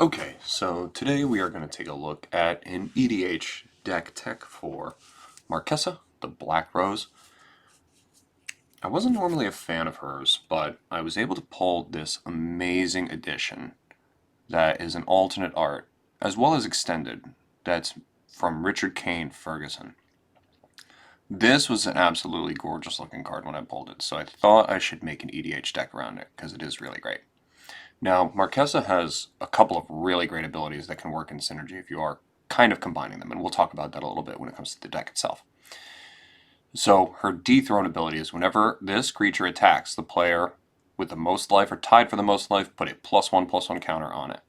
Okay, so today we are going to take a look at an EDH deck tech for Marchesa, the Black Rose. I wasn't normally a fan of hers, but I was able to pull this amazing edition that is an alternate art, as well as extended, that's from Richard Kane Ferguson. This was an absolutely gorgeous looking card when I pulled it, so I thought I should make an EDH deck around it, because it is really great. Now, Marchesa has a couple of really great abilities that can work in synergy if you are kind of combining them, and we'll talk about that a little bit when it comes to the deck itself. So, her dethrone ability is whenever this creature attacks, the player with the most life or tied for the most life, put a +1/+1 counter on it.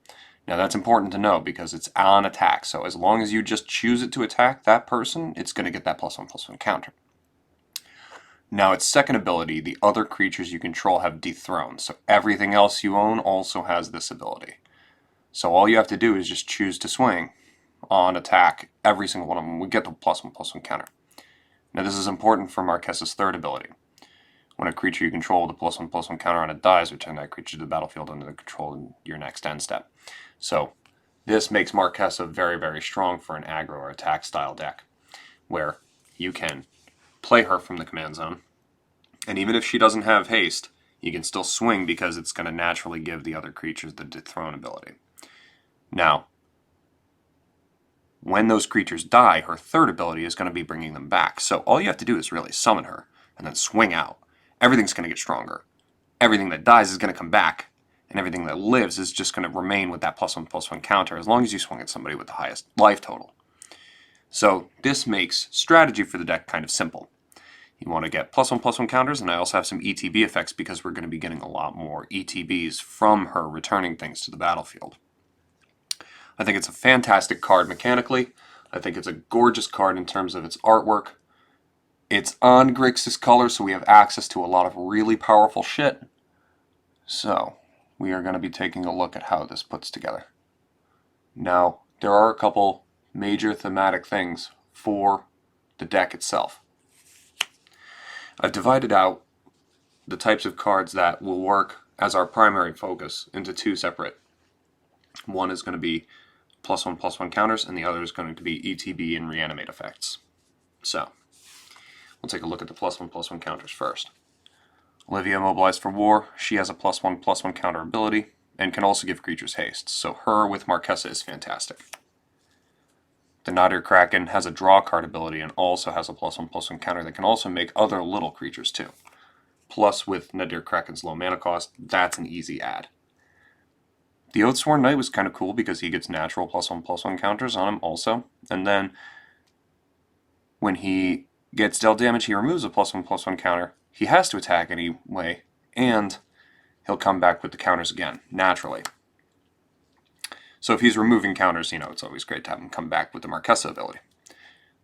Now, that's important to know because it's on attack, so as long as you just choose it to attack that person, it's going to get that +1/+1 counter. Now, its second ability, the other creatures you control have dethroned, so everything else you own also has this ability. So all you have to do is just choose to swing on attack. Every single one of them would get the +1/+1 counter. Now, this is important for Marchesa's third ability. When a creature you control with a +1/+1 counter on it dies, return that creature to the battlefield under the control in your next end step. So this makes Marchesa very, very strong for an aggro or attack style deck, where you can play her from the command zone, and even if she doesn't have haste, you can still swing because it's going to naturally give the other creatures the dethrone ability. Now, when those creatures die, her third ability is going to be bringing them back. So all you have to do is really summon her and then swing out. Everything's going to get stronger. Everything that dies is going to come back, and everything that lives is just going to remain with that +1/+1 counter as long as you swing at somebody with the highest life total. So this makes strategy for the deck kind of simple. You want to get +1/+1 counters, and I also have some ETB effects because we're going to be getting a lot more ETBs from her returning things to the battlefield. I think it's a fantastic card mechanically. I think it's a gorgeous card in terms of its artwork. It's on Grixis color, so we have access to a lot of really powerful shit. So, we are going to be taking a look at how this puts together. Now, there are a couple major thematic things for the deck itself. I've divided out the types of cards that will work as our primary focus into two separate. One is going to be +1/+1 counters, and the other is going to be ETB and reanimate effects. So, we'll take a look at the +1/+1 counters first. Olivia mobilized for war. She has a +1/+1 counter ability and can also give creatures haste, so her with Marchesa is fantastic. The Nadir Kraken has a draw card ability and also has a +1/+1 counter that can also make other little creatures too. Plus, with Nadir Kraken's low mana cost, that's an easy add. The Oathsworn Knight was kind of cool because he gets natural +1/+1 counters on him also, and then when he gets dealt damage, he removes a +1/+1 counter. He has to attack anyway, and he'll come back with the counters again, naturally. So if he's removing counters, it's always great to have him come back with the Marchesa ability.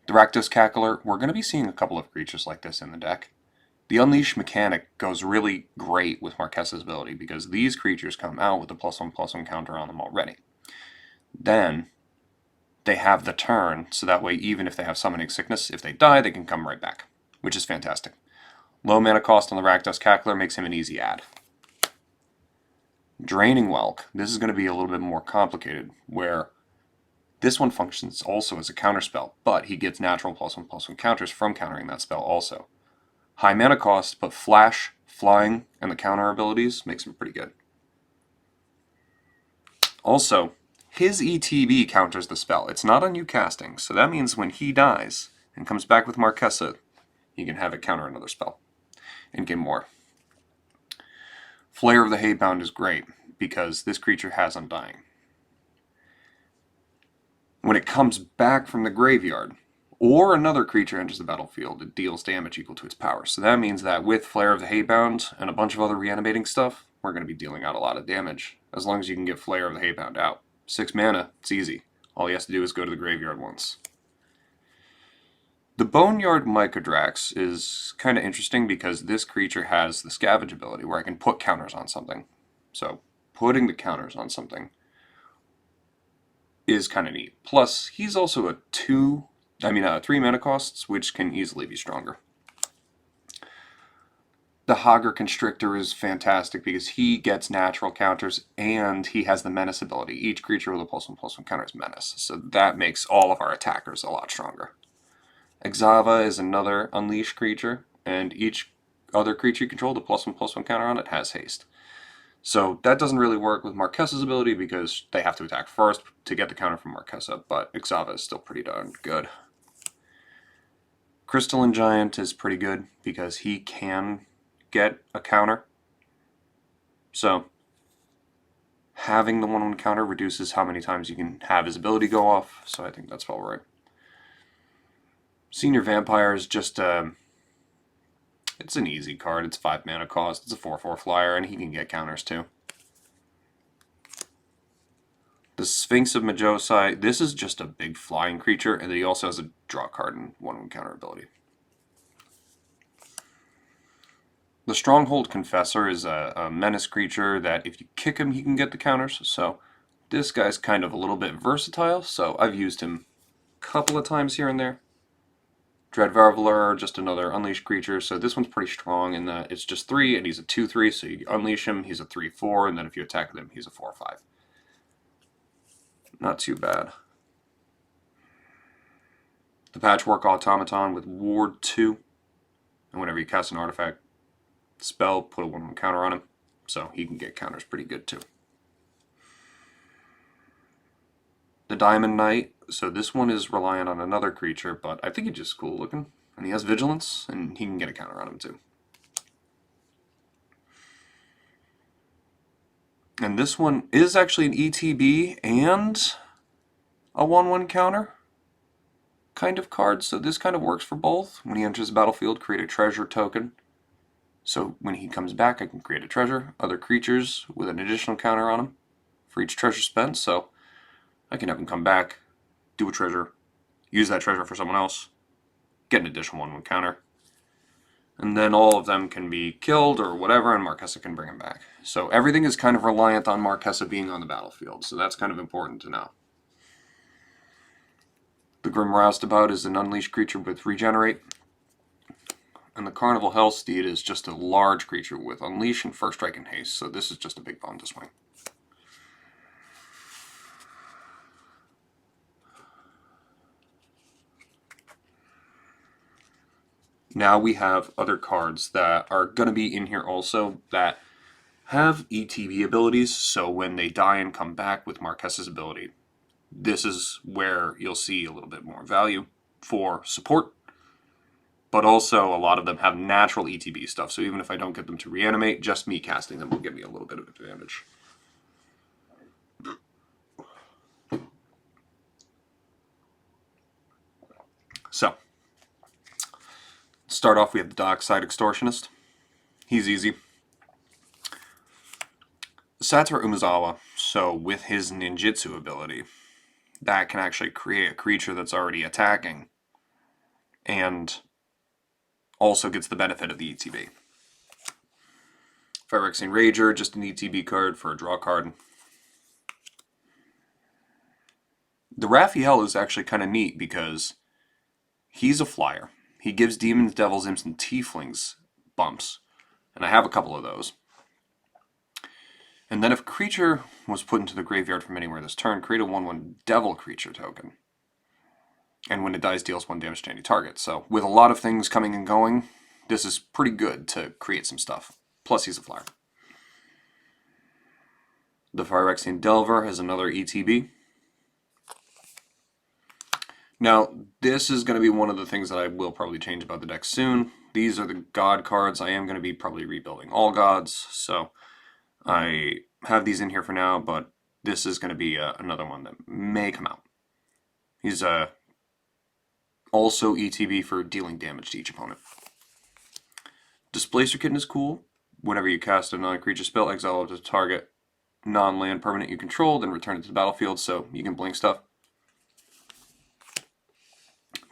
The Rakdos Cackler, we're going to be seeing a couple of creatures like this in the deck. The Unleash mechanic goes really great with Marchesa's ability because these creatures come out with a +1/+1 counter on them already. Then they have the turn, so that way even if they have summoning sickness, if they die, they can come right back, which is fantastic. Low mana cost on the Rakdos Cackler makes him an easy add. Draining Whelk, this is going to be a little bit more complicated, where this one functions also as a counterspell, but he gets natural +1/+1 counters from countering that spell also. High mana cost, but Flash, Flying, and the counter abilities makes him pretty good. Also, his ETB counters the spell. It's not on you casting, so that means when he dies and comes back with Marchesa, you can have it counter another spell and get more. Flayer of the Haybound is great because this creature has Undying. When it comes back from the graveyard, or another creature enters the battlefield, it deals damage equal to its power. So that means that with Flayer of the Haybound and a bunch of other reanimating stuff, we're going to be dealing out a lot of damage, as long as you can get Flayer of the Haybound out. 6 mana, it's easy. All he has to do is go to the graveyard once. The Boneyard Mycodrax is kind of interesting because this creature has the Scavenge ability where I can put counters on something. So putting the counters on something is kind of neat. Plus, he's also a 3 mana costs, which can easily be stronger. The Hogger Constrictor is fantastic because he gets natural counters and he has the Menace ability. Each creature with a +1/+1 counter is Menace, so that makes all of our attackers a lot stronger. Exava is another Unleash creature, and each other creature you control, the +1/+1 counter on it, has haste. So that doesn't really work with Marchesa's ability because they have to attack first to get the counter from Marchesa, but Exava is still pretty darn good. Crystalline Giant is pretty good because he can get a counter. So having the 1/1 counter reduces how many times you can have his ability go off, so I think that's well right. Senior Vampire is just it's an easy card. It's 5 mana cost. It's a 4/4 flyer, and he can get counters too. The Sphinx of Majosai, this is just a big flying creature, and then he also has a draw card and 1/1 counter ability. The Stronghold Confessor is a menace creature that if you kick him, he can get the counters. So this guy's kind of a little bit versatile, so I've used him a couple of times here and there. Dread Varveler, just another Unleashed creature, so this one's pretty strong in that it's just 3, and he's a 2/3, so you unleash him, he's a 3/4, and then if you attack him, he's a 4/5. Not too bad. The Patchwork Automaton with Ward 2, and whenever you cast an artifact spell, put a 1/1 counter on him, so he can get counters pretty good too. The Diamond Knight, so this one is reliant on another creature, but I think he's just cool looking. And he has Vigilance, and he can get a counter on him too. And this one is actually an ETB and a 1/1 counter kind of card, so this kind of works for both. When he enters the battlefield, create a treasure token. So when he comes back, I can create a treasure, other creatures with an additional counter on them for each treasure spent, so I can have him come back, do a treasure, use that treasure for someone else, get an additional 1/1 counter, and then all of them can be killed or whatever, and Marchesa can bring him back. So everything is kind of reliant on Marchesa being on the battlefield, so that's kind of important to know. The Grim Roustabout is an Unleashed creature with Regenerate, and the Carnival Hellsteed is just a large creature with Unleash and First Strike and Haste, so this is just a big bone to swing. Now we have other cards that are going to be in here also that have ETB abilities, so when they die and come back with Marchesa's ability, this is where you'll see a little bit more value for support. But also, a lot of them have natural ETB stuff, so even if I don't get them to reanimate, just me casting them will give me a little bit of advantage. So, start off, we have the Dockside Extortionist. He's easy. Satoru Umezawa, so with his ninjutsu ability, that can actually create a creature that's already attacking and also gets the benefit of the ETB. Phyrexian Rager, just an ETB card for a draw card. The Raphael is actually kind of neat because he's a flyer. He gives demons, devils, imps, and tieflings bumps, and I have a couple of those. And then if a creature was put into the graveyard from anywhere this turn, create a 1/1 devil creature token. And when it dies, deals 1 damage to any target. So with a lot of things coming and going, this is pretty good to create some stuff. Plus he's a flyer. The Phyrexian Delver has another ETB. Now, this is going to be one of the things that I will probably change about the deck soon. These are the God cards. I am going to be probably rebuilding all gods, so I have these in here for now, but this is going to be another one that may come out. He's also ETB for dealing damage to each opponent. Displacer Kitten is cool. Whenever you cast a non-creature spell, exile it to target non-land permanent you control, then return it to the battlefield, so you can blink stuff.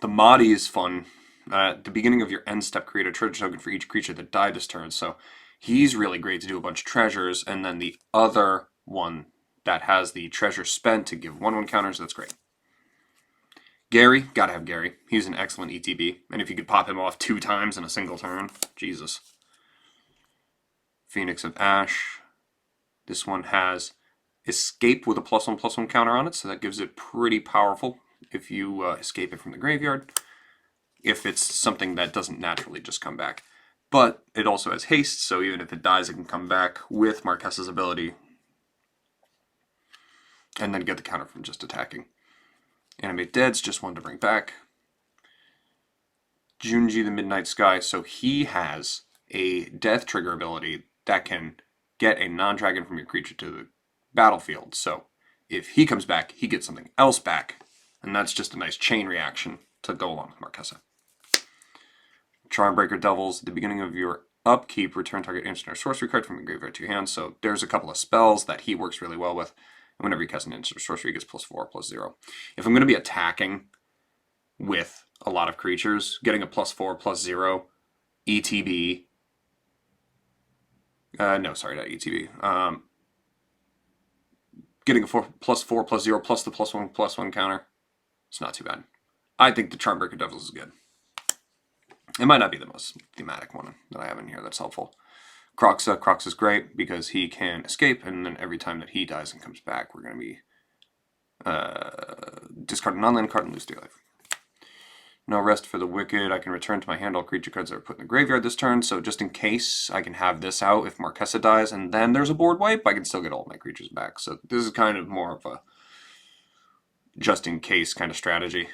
The Mahdi is fun. At the beginning of your end step, create a treasure token for each creature that died this turn, so he's really great to do a bunch of treasures, and then the other one that has the treasure spent to give 1/1 counters, that's great. Gary, gotta have Gary. He's an excellent ETB, and if you could pop him off 2 times in a single turn, Jesus. Phoenix of Ash. This one has escape with a +1/+1 counter on it, so that gives it pretty powerful if you escape it from the graveyard, if it's something that doesn't naturally just come back. But it also has haste, so even if it dies, it can come back with Marchesa's ability and then get the counter from just attacking. Animate Dead's just one to bring back. Junji the Midnight Sky, so he has a death trigger ability that can get a non-dragon from your creature to the battlefield. So if he comes back, he gets something else back, and that's just a nice chain reaction to go along with Marchesa. Charmbreaker Devils, at the beginning of your upkeep, return target instant or sorcery card from your graveyard to your hand. So there's a couple of spells that he works really well with. And whenever you cast an instant or sorcery, he gets +4/+0. If I'm going to be attacking with a lot of creatures, getting a +4/+0 ETB. No, sorry, not ETB. Getting a +4/+0 plus the +1/+1 counter. It's not too bad. I think the Charmbreaker Devils is good. It might not be the most thematic one that I have in here that's helpful. Crox is great because he can escape, and then every time that he dies and comes back, we're going to be discard a non-land card and lose 2 life. No Rest for the Wicked. I can return to my hand all creature cards that are put in the graveyard this turn, so just in case I can have this out if Marchesa dies and then there's a board wipe, I can still get all of my creatures back. So this is kind of more of a just in case kind of strategy.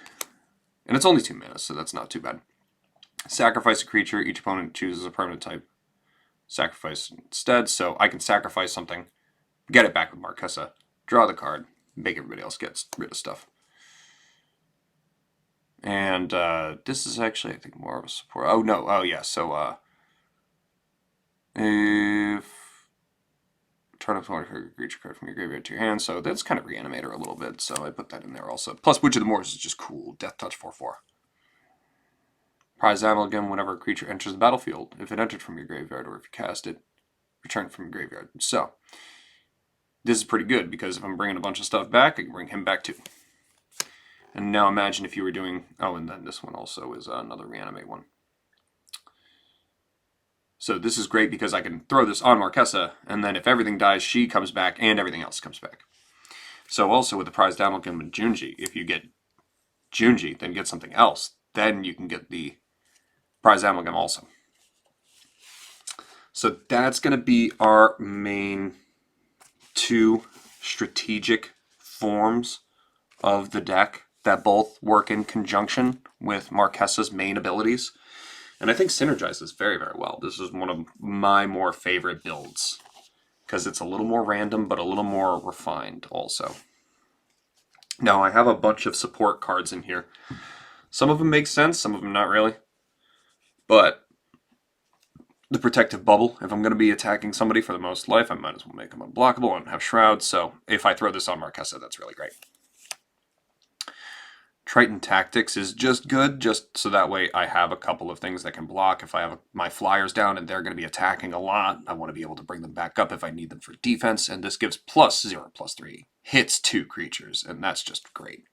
And it's only 2 mana, so that's not too bad. Sacrifice a creature, each opponent chooses a permanent type. Sacrifice instead, so I can sacrifice something, get it back with Marchesa, draw the card, make everybody else get rid of stuff. And this is actually, I think, more of a support. Oh, no. Oh, yeah. So, if turn up one creature card from your graveyard to your hand. So that's kind of Reanimator a little bit. So I put that in there also. Plus, Witch of the Moors is just cool. Death Touch 4/4. Prize Amalgam whenever a creature enters the battlefield. If it entered from your graveyard or if you cast it, return it from your graveyard. So, this is pretty good because if I'm bringing a bunch of stuff back, I can bring him back too. And now imagine if you were doing... Oh, and then this one also is another Reanimate one. So this is great because I can throw this on Marchesa, and then if everything dies, she comes back and everything else comes back. So also with the Prized Amalgam and Junji, if you get Junji, then get something else, then you can get the Prized Amalgam also. So that's going to be our main 2 strategic forms of the deck that both work in conjunction with Marchesa's main abilities. And I think synergizes very, very well. This is one of my more favorite builds because it's a little more random, but a little more refined also. Now, I have a bunch of support cards in here. Some of them make sense, some of them not really. But the Protective Bubble, if I'm going to be attacking somebody for the most life, I might as well make them unblockable and have Shrouds. So if I throw this on Marchesa, that's really great. Triton Tactics is just good, just so that way I have a couple of things that can block. If I have my flyers down and they're going to be attacking a lot, I want to be able to bring them back up if I need them for defense, and this gives +0/+3. Hits 2 creatures, and that's just great.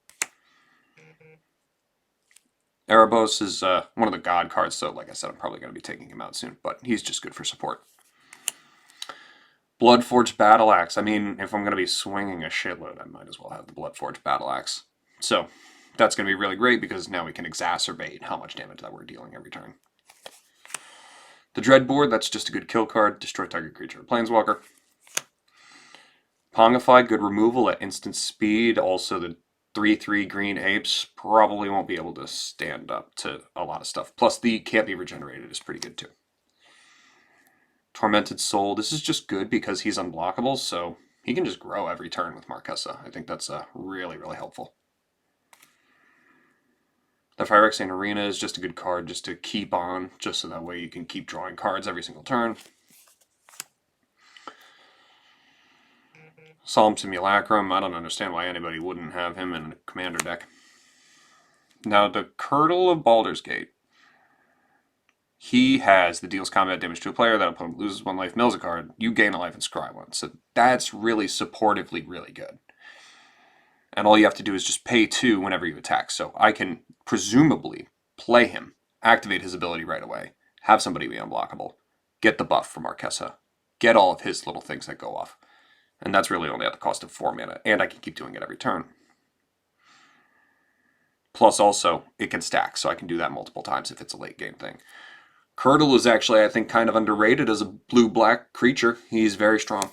Erebos is one of the god cards, so like I said, I'm probably going to be taking him out soon, but he's just good for support. Bloodforged Battle Axe. I mean, if I'm going to be swinging a shitload, I might as well have the Bloodforged Battle Axe. So that's going to be really great because now we can exacerbate how much damage that we're dealing every turn. The Dreadboard, that's just a good kill card. Destroy target creature or planeswalker. Pongify, good removal at instant speed. Also the 3/3 green apes probably won't be able to stand up to a lot of stuff. Plus the can't be regenerated is pretty good too. Tormented Soul, this is just good because he's unblockable, so he can just grow every turn with Marchesa. I think that's really, really helpful. The Phyrexian Arena is just a good card just to keep on, just so that way you can keep drawing cards every single turn. Solemn Simulacrum, I don't understand why anybody wouldn't have him in a commander deck. Now, the Curdle of Baldur's Gate. He has the deals combat damage to a player, that opponent loses 1 life, mills a card, you gain a life and scry 1. So that's really supportively really good. And all you have to do is just pay 2 whenever you attack. So I can presumably play him, activate his ability right away, have somebody be unblockable, get the buff from Marchesa, get all of his little things that go off. And that's really only at the cost of 4 mana, and I can keep doing it every turn. Plus also, it can stack, so I can do that multiple times if it's a late game thing. Curdle is actually, I think, kind of underrated as a blue-black creature. He's very strong.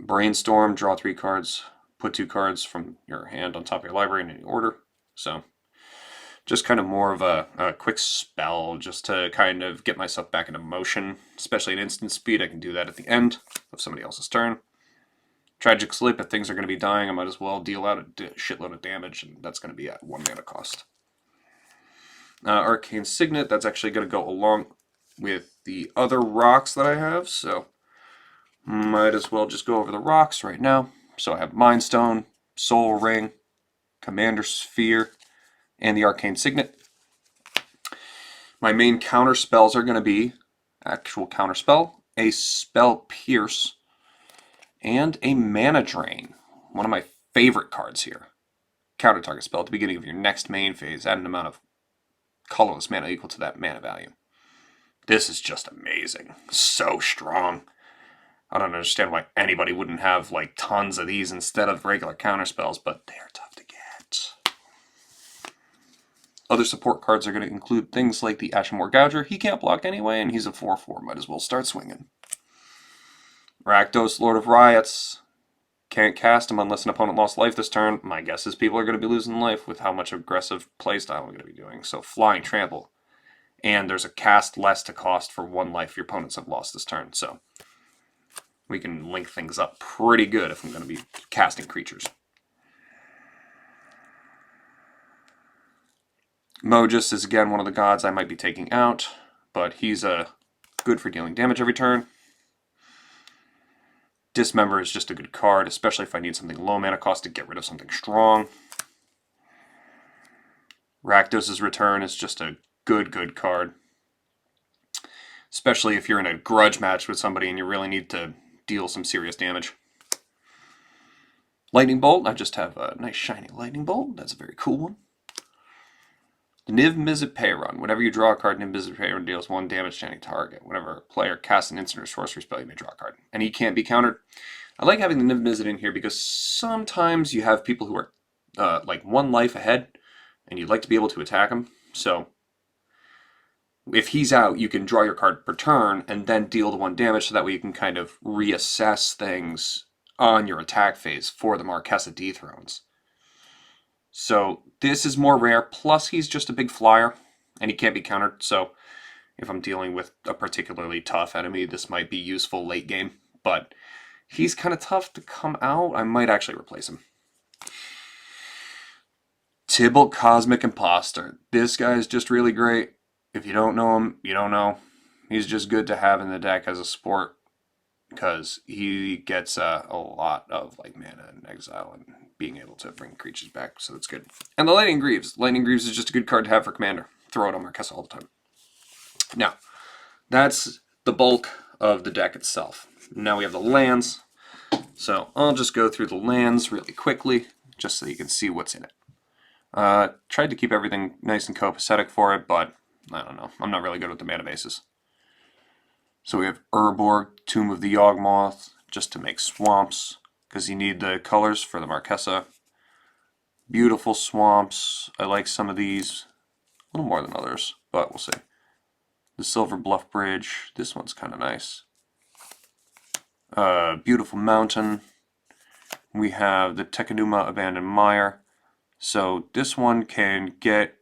Brainstorm, draw 3 cards, put 2 cards from your hand on top of your library in any order. So, just kind of more of a quick spell just to kind of get myself back into motion, especially at instant speed. I can do that at the end of somebody else's turn. Tragic Sleep, if things are going to be dying, I might as well deal out a shitload of damage, and that's going to be at 1 mana cost. Arcane Signet, that's actually going to go along with the other rocks that I have, so might as well just go over the rocks right now. So I have Mind Stone, Soul Ring, Commander Sphere, and the Arcane Signet. My main counter spells are going to be actual counter spell, a Spell Pierce, and a Mana Drain. One of my favorite cards here. Counter target spell at the beginning of your next main phase. Add an amount of colorless mana equal to that mana value. This is just amazing. So strong. I don't understand why anybody wouldn't have like tons of these instead of regular counter spells, but they're tough to get. Other support cards are going to include things like the Ashmore Gouger. He can't block anyway, and he's a 4/4. Might as well start swinging. Rakdos, Lord of Riots. Can't cast him unless an opponent lost life this turn. My guess is people are going to be losing life with how much aggressive playstyle I'm going to be doing. So Flying Trample. And there's a cast less to cost for 1 life your opponents have lost this turn. So we can link things up pretty good if I'm going to be casting creatures. Mogus is again one of the gods I might be taking out, but he's good for dealing damage every turn. Dismember is just a good card, especially if I need something low mana cost to get rid of something strong. Rakdos' Return is just a good card. Especially if you're in a grudge match with somebody and you really need to deal some serious damage. Lightning Bolt, I just have a nice shiny Lightning Bolt. That's a very cool one. Niv Mizzet Payron. Whenever you draw a card, Niv Mizzet Payron deals 1 damage to any target. Whenever a player casts an instant or sorcery spell, you may draw a card. And he can't be countered. I like having the Niv Mizzet in here because sometimes you have people who are like 1 life ahead, and you'd like to be able to attack them. So if he's out, you can draw your card per turn and then deal the 1 damage, so that way you can kind of reassess things on your attack phase for the Marchesa Dethrones. So this is more rare, plus he's just a big flyer, and he can't be countered, so if I'm dealing with a particularly tough enemy, this might be useful late game, but he's kind of tough to come out. I might actually replace him. Tibalt Cosmic Imposter. This guy is just really great. If you don't know him, you don't know. He's just good to have in the deck as a support, because he gets a lot of like mana and exile and being able to bring creatures back, so that's good. And the Lightning Greaves. Lightning Greaves is just a good card to have for Commander. Throw it on Marchesa all the time. Now, that's the bulk of the deck itself. Now we have the lands. So I'll just go through the lands really quickly, just so you can see what's in it. Tried to keep everything nice and copacetic for it, but I don't know. I'm not really good with the mana bases. So we have Urborg, Tomb of the Yawgmoth, just to make swamps, because you need the colors for the Marchesa. Beautiful swamps. I like some of these. A little more than others, but we'll see. The Silver Bluff Bridge. This one's kind of nice. Beautiful Mountain. We have the Tekanuma Abandoned Mire. So this one can get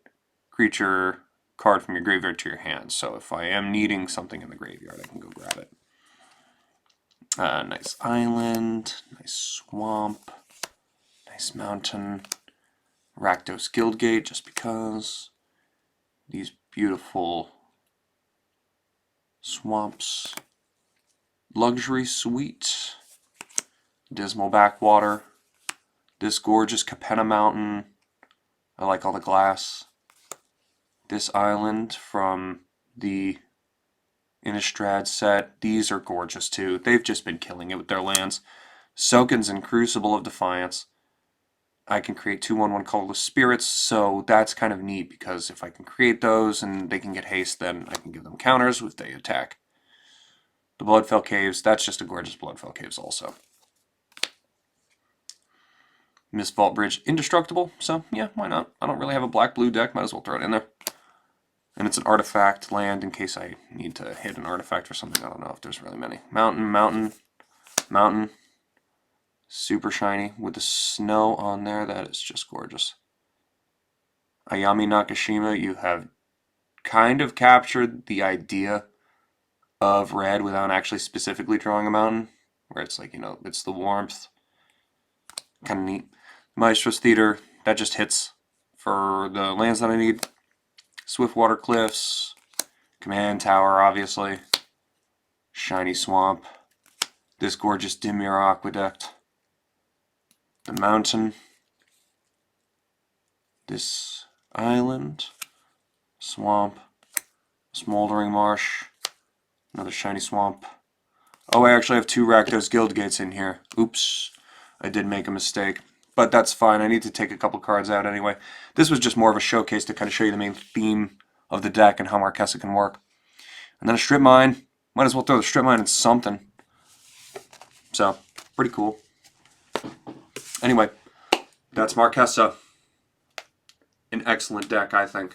creature card from your graveyard to your hand. So if I am needing something in the graveyard, I can go grab it. Nice island, nice swamp, nice mountain, Rakdos Guildgate, just because. These beautiful swamps. Luxury Suite, Dismal Backwater, this gorgeous Capenna Mountain. I like all the glass. This island from the Innistrad set. These are gorgeous too. They've just been killing it with their lands. Sokens and Crucible of Defiance. I can create 2/1/1 colorless spirits, so that's kind of neat because if I can create those and they can get haste, then I can give them counters if they attack. The Bloodfell Caves, that's just a gorgeous Bloodfell Caves also. Mist Vault Bridge, indestructible, so yeah, why not? I don't really have a black-blue deck, might as well throw it in there. And it's an artifact land in case I need to hit an artifact or something. I don't know if there's really many. Mountain, mountain, mountain. Super shiny with the snow on there. That is just gorgeous. Ayami Nakashima, you have kind of captured the idea of red without actually specifically drawing a mountain. Where it's like, you know, it's the warmth. Kind of neat. Maestro's Theater, that just hits for the lands that I need. Swiftwater Cliffs. Command Tower, obviously. Shiny Swamp. This gorgeous Dimir Aqueduct. The mountain. This island. Swamp. Smoldering Marsh. Another shiny swamp. Oh, I actually have 2 Rakdos Guild Gates in here. Oops. I did make a mistake. But that's fine. I need to take a couple cards out anyway. This was just more of a showcase to kind of show you the main theme of the deck and how Marchesa can work. And then a Strip Mine. Might as well throw the Strip Mine in something. So, pretty cool. Anyway, that's Marchesa. An excellent deck, I think.